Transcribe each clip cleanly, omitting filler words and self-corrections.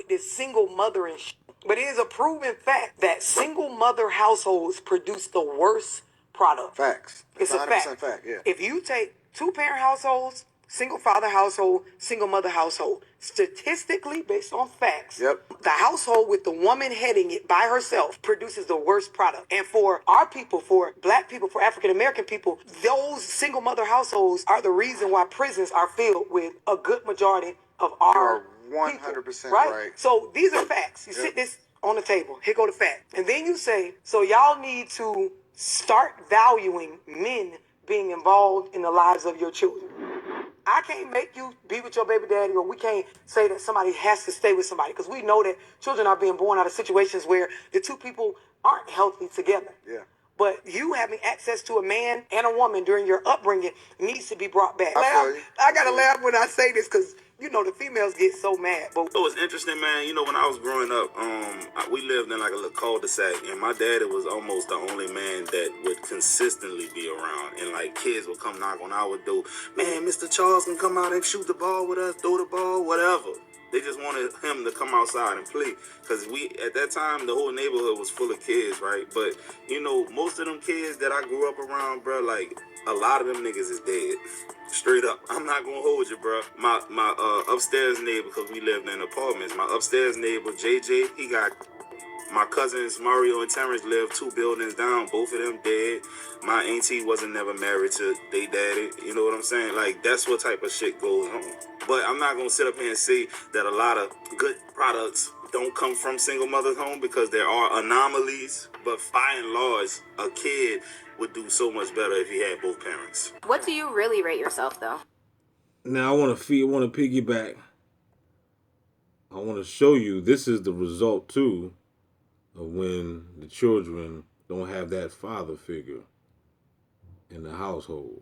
with this single mother and shit. But it is a proven fact that single mother households produce the worst product. Facts. It's a fact. Yeah. If you take two-parent households, single father household, single mother household, statistically based on facts, the household with the woman heading it by herself produces the worst product. And for our people, for black people, for African American people, those single mother households are the reason why prisons are filled with a good majority of our 100% people, right. So these are facts. You sit this on the table. Here go the fact. And then you say, so y'all need to start valuing men being involved in the lives of your children. I can't make you be with your baby daddy, or we can't say that somebody has to stay with somebody, because we know that children are being born out of situations where the two people aren't healthy together. Yeah. But you having access to a man and a woman during your upbringing needs to be brought back. I gotta laugh when I say this, because you know the females get so mad. But so it's interesting, man. You know, when I was growing up, we lived in like a little cul-de-sac, and my daddy was almost the only man that would consistently be around. And like kids would come knock on our door, man, Mr. Charles can come out and shoot the ball with us, throw the ball, whatever. They just wanted him to come outside and play, because we, at that time, the whole neighborhood was full of kids, right? But, you know, most of them kids that I grew up around, bro, like, a lot of them niggas is dead. Straight up. I'm not gonna hold you, bro. My upstairs neighbor, because we lived in apartments, my upstairs neighbor, JJ, he got... My cousins Mario and Terrence lived 2 buildings down, both of them dead. My auntie wasn't never married to they daddy. You know what I'm saying? Like, that's what type of shit goes on. But I'm not gonna sit up here and say that a lot of good products don't come from single mother's home, because there are anomalies. But by and large, a kid would do so much better if he had both parents. What do you really rate yourself, though? Now I want to piggyback. I want to show you this is the result too of when the children don't have that father figure in the household.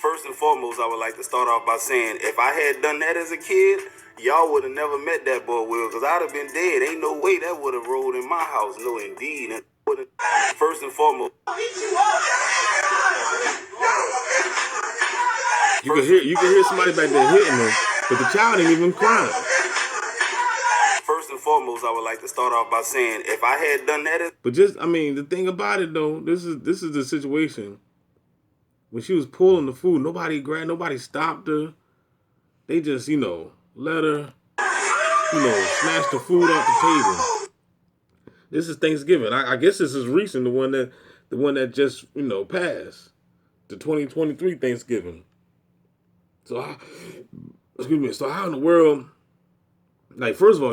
First and foremost, I would like to start off by saying, if I had done that as a kid, y'all would have never met that boy Will, because I'd have been dead. Ain't no way that would have rolled in my house. No, indeed. And first and foremost, you can hear somebody back there hitting them, but the child ain't even crying. First and foremost, I would like to start off by saying, if I had done that, but just, I mean, the thing about it though, this is the situation. When she was pulling the food, nobody stopped her. They just, let her, snatch the food off the table. This is Thanksgiving. I guess this is recent, the one that just, passed. The 2023 Thanksgiving. So how in the world, like, first of all,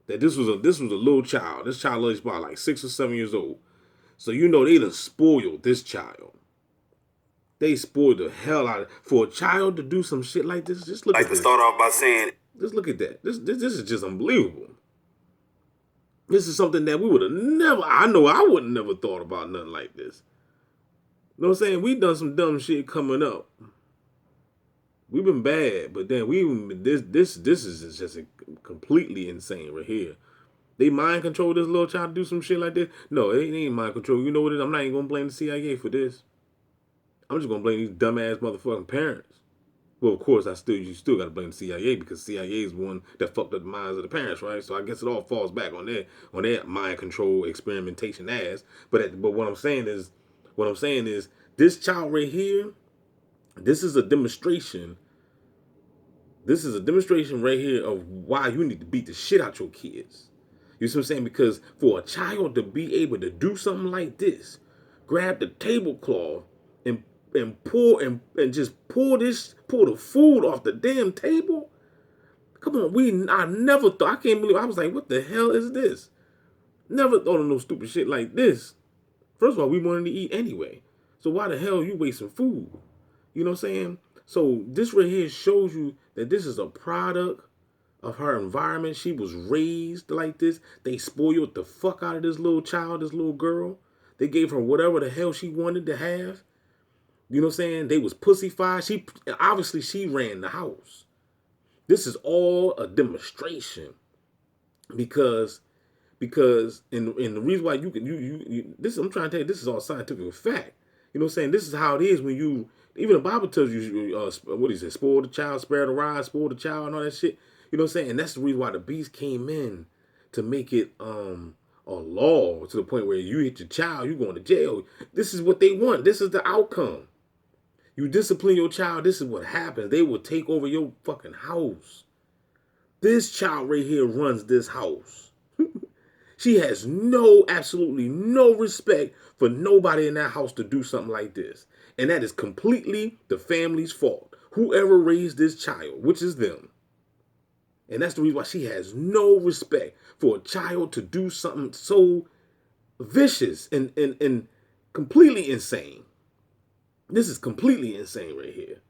that this was a little child. This child was about like 6 or 7 years old. So they done spoiled this child. They spoiled the hell out of it. For a child to do some shit like this, just look at this. Start off by saying, just look at that. This is just unbelievable. This is something that we would have never, I know I would have never thought about nothing like this. You know what I'm saying? We done some dumb shit coming up. We've been bad, but then this is just completely insane right here. They mind control this little child to do some shit like this? No, it ain't mind control. You know what it is? I'm not even gonna blame the CIA for this. I'm just gonna blame these dumbass motherfucking parents. Well, of course, you still gotta blame the CIA, because CIA is the one that fucked up the minds of the parents, right? So I guess it all falls back on their mind control experimentation ass. But what I'm saying is, this child right here, this is a demonstration. This is a demonstration right here of why you need to beat the shit out your kids. You see what I'm saying? Because for a child to be able to do something like this, grab the tablecloth and pull the food off the damn table. Come on, I never thought, I can't believe, I was like, what the hell is this? Never thought of no stupid shit like this. First of all, we wanted to eat anyway. So why the hell are you wasting food? You know what I'm saying? So this right here shows you that this is a product of her environment. She was raised like this. They spoiled the fuck out of this little child, this little girl. They gave her whatever the hell she wanted to have. You know what I'm saying? They was pussyfied. She ran the house. This is all a demonstration because and the reason why you this I'm trying to tell you, this is all scientific fact. You know what I'm saying? This is how it is when you, even the Bible tells you, what is it, spoil the child, spare the rod, spoil the child, and all that shit. You know what I'm saying? And that's the reason why the beast came in to make it a law to the point where you hit your child, you going to jail. This is what they want. This is the outcome. You discipline your child, this is what happens. They will take over your fucking house. This child right here runs this house. She has absolutely no respect for nobody in that house to do something like this. And that is completely the family's fault. Whoever raised this child, which is them. And that's the reason why she has no respect for a child to do something so vicious and completely insane. This is completely insane right here.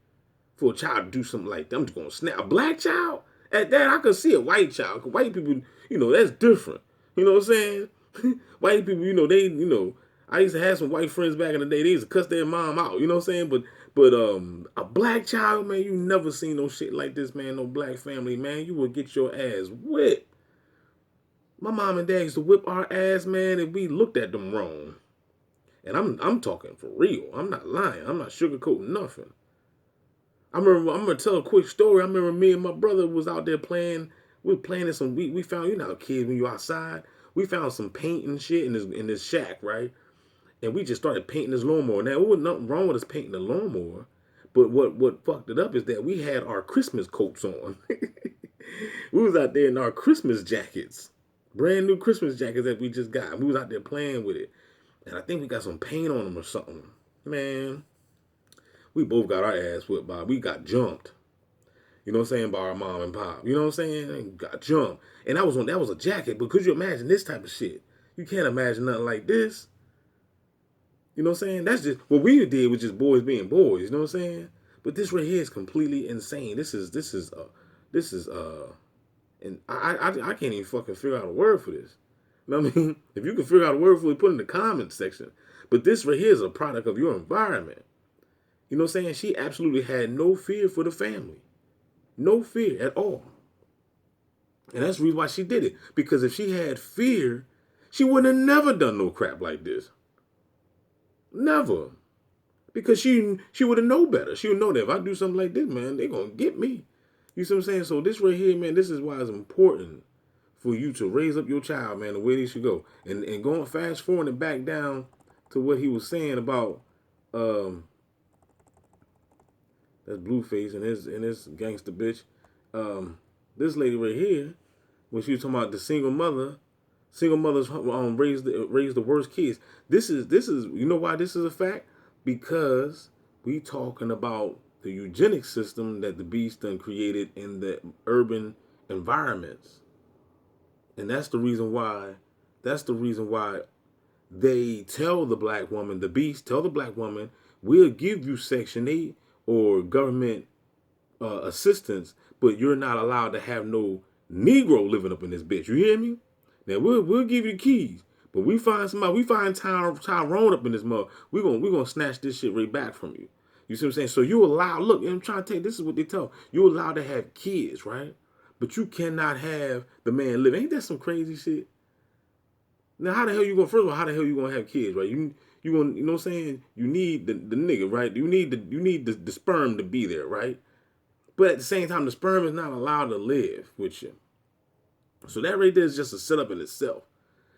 For a child to do something like that. I'm just going to snap. A black child? At that, I could see a white child. Because white people, that's different. You know what I'm saying? White people, I used to have some white friends back in the day. They used to cuss their mom out. You know what I'm saying? But a black child, man, you never seen no shit like this, man. No black family, man. You will get your ass whipped. My mom and dad used to whip our ass, man, and we looked at them wrong. And I'm talking for real. I'm not lying. I'm not sugarcoating nothing. I'm gonna tell a quick story. I remember me and my brother was out there playing. We were playing in some. We found, kids when you outside. We found some paint and shit in this shack, right? And we just started painting this lawnmower. Now, there wasn't nothing wrong with us painting the lawnmower, but what fucked it up is that we had our Christmas coats on. We was out there in our Christmas jackets, brand new Christmas jackets that we just got. We was out there playing with it, and I think we got some paint on them or something. Man, we both got our ass whipped by. We got jumped. You know what I'm saying? By our mom and pop. You know what I'm saying? Got jumped. And that was a jacket, but could you imagine this type of shit? You can't imagine nothing like this. You know what I'm saying? That's just what we did was just boys being boys, you know what I'm saying? But this right here is completely insane. This is and I can't even fucking figure out a word for this. You know what I mean? If you can figure out a word for it, put it in the comments section. But this right here is a product of your environment. You know what I'm saying? She absolutely had no fear for the family. No fear at all. And that's the reason why she did it. Because if she had fear, she would have never done no crap like this. Never. Because she would have known better. She would know that if I do something like this, man, they're going to get me. You see what I'm saying? So this right here, man, this is why it's important for you to raise up your child, man, the way they should go. And going fast forward and back down to what he was saying about that's Blueface and his gangster bitch. This lady right here, when she was talking about the single mothers raise the worst kids. This is you know why this is a fact? Because we talking about the eugenics system that the beast done created in the urban environments. And that's the reason why they tell the black woman, the beast tell the black woman, we'll give you Section 8 or government assistance, but you're not allowed to have no Negro living up in this bitch. You hear me? Now we'll give you the keys, but we find Tyrone up in this mug. We're gonna snatch this shit right back from you. You see what I'm saying? So you allow, look, I'm trying to tell you, this is what they tell. You're allowed to have kids, right? But you cannot have the man live. Ain't that some crazy shit? Now how the hell you gonna, first of all, how the hell you gonna have kids, right? You gonna, you know what I'm saying? You need the nigga, right? You need the sperm to be there, right? But at the same time, the sperm is not allowed to live with you. So that right there is just a setup in itself.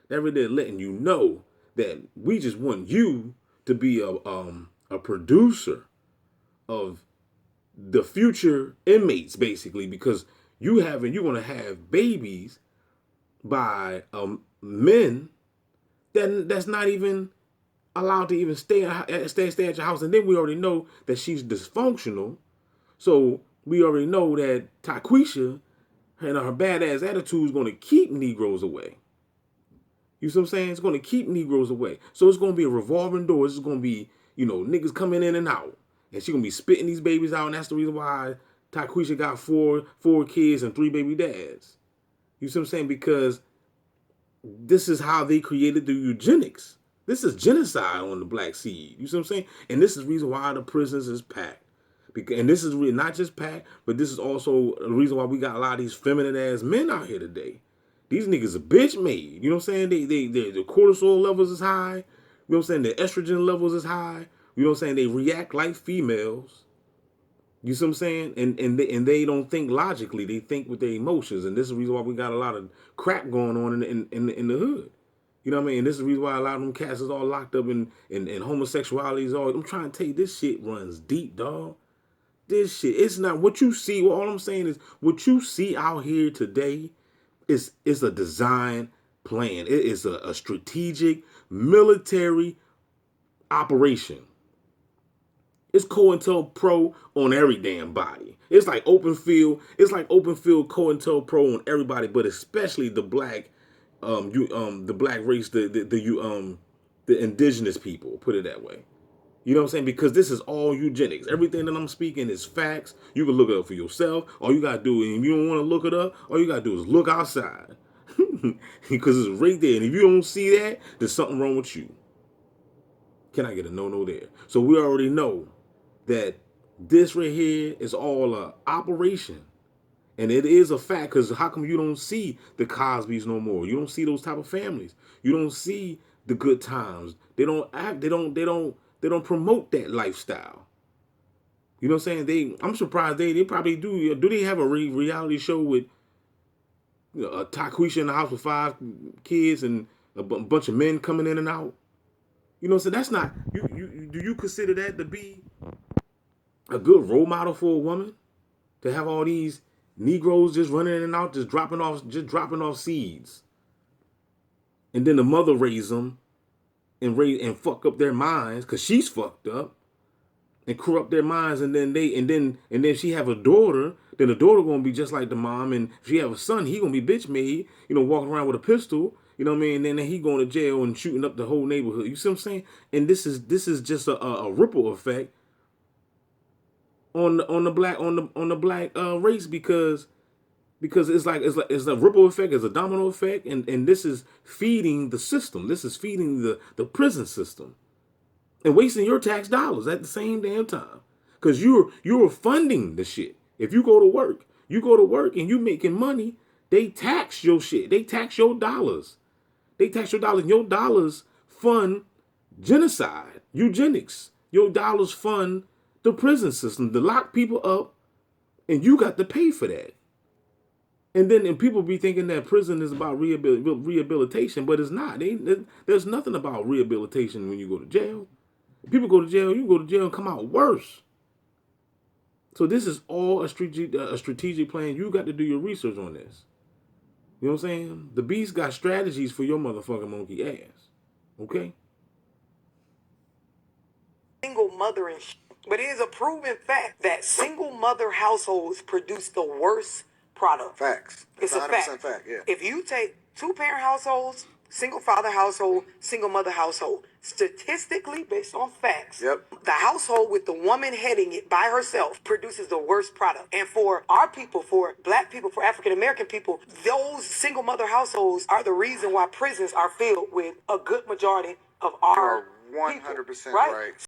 That right there letting you know that we just want you to be a producer of the future inmates, basically, because you're going to have babies by men that's not even allowed to even stay at your house. And then we already know that she's dysfunctional. So we already know that Taquisha and her badass attitude is going to keep Negroes away. You see what I'm saying? It's going to keep Negroes away. So it's going to be a revolving door. It's going to be, niggas coming in and out. And she's going to be spitting these babies out. And that's the reason why Taquisha got four kids and 3 baby dads. You see what I'm saying? Because this is how they created the eugenics. This is genocide on the black seed. You see what I'm saying? And this is the reason why the prisons is packed. And this is not just packed, but this is also the reason why we got a lot of these feminine ass men out here today. These niggas are bitch made. You know what I'm saying? The cortisol levels is high. You know what I'm saying? The estrogen levels is high. You know what I'm saying? They react like females. You see what I'm saying? And they don't think logically. They think with their emotions. And this is the reason why we got a lot of crap going on in the hood. You know what I mean? And this is the reason why a lot of them cats is all locked up in homosexuality is all. I'm trying to tell you, this shit runs deep, dog. This shit, it's not what you see. Well, all I'm saying is what you see out here today is a design plan. It is a strategic military operation. It's COINTELPRO on every damn body. It's like open field. It's like open field COINTELPRO on everybody, but especially the black, the black race, the indigenous people. Put it that way. You know what I'm saying? Because this is all eugenics. Everything that I'm speaking is facts. You can look it up for yourself. All you gotta do, and if you don't want to look it up, all you gotta do is look outside. Because it's right there. And if you don't see that, there's something wrong with you. Can I get a no there? So we already know that this right here is all a operation. And it is a fact, because how come you don't see the Cosbys no more? You don't see those type of families. You don't see the good times. They don't act, they don't promote that lifestyle. You know what I'm saying? I'm surprised they probably do. Do they have a reality show with Taquisha in the house with 5 kids and a bunch of men coming in and out? You know what I'm saying? That's not, do you consider that to be a good role model for a woman? To have all these Negroes just running in and out, just dropping off seeds. And then the mother raise them and fuck up their minds, because she's fucked up, and corrupt their minds, and then she have a daughter, then the daughter gonna be just like the mom, and if she have a son, he gonna be bitch made, walking around with a pistol, you know what I mean? And then he going to jail and shooting up the whole neighborhood. You see what I'm saying? And this is just a ripple effect on the black race, because it's a ripple effect, it's a domino effect, and this is feeding the system. This is feeding the prison system, and wasting your tax dollars at the same damn time, because you're funding the shit. If you go to work and you making money, they tax your shit. They tax your dollars. And your dollars fund genocide, eugenics. Your dollars fund the prison system to lock people up, and you got to pay for that. And people be thinking that prison is about rehabilitation, but it's not. There's nothing about rehabilitation when you go to jail. People go to jail, you go to jail and come out worse. So this is all a strategic plan. You got to do your research on this. You know what I'm saying? The beast got strategies for your motherfucking monkey ass. Okay? Single mother and but it is a proven fact that single mother households produce the worst product. Facts. It's a fact. Yeah. If you take 2-parent households, single father household, single mother household, statistically based on facts, the household with the woman heading it by herself produces the worst product. And for our people, for black people, for African American people, those single mother households are the reason why prisons are filled with a good majority of our You're 100% people, right? right.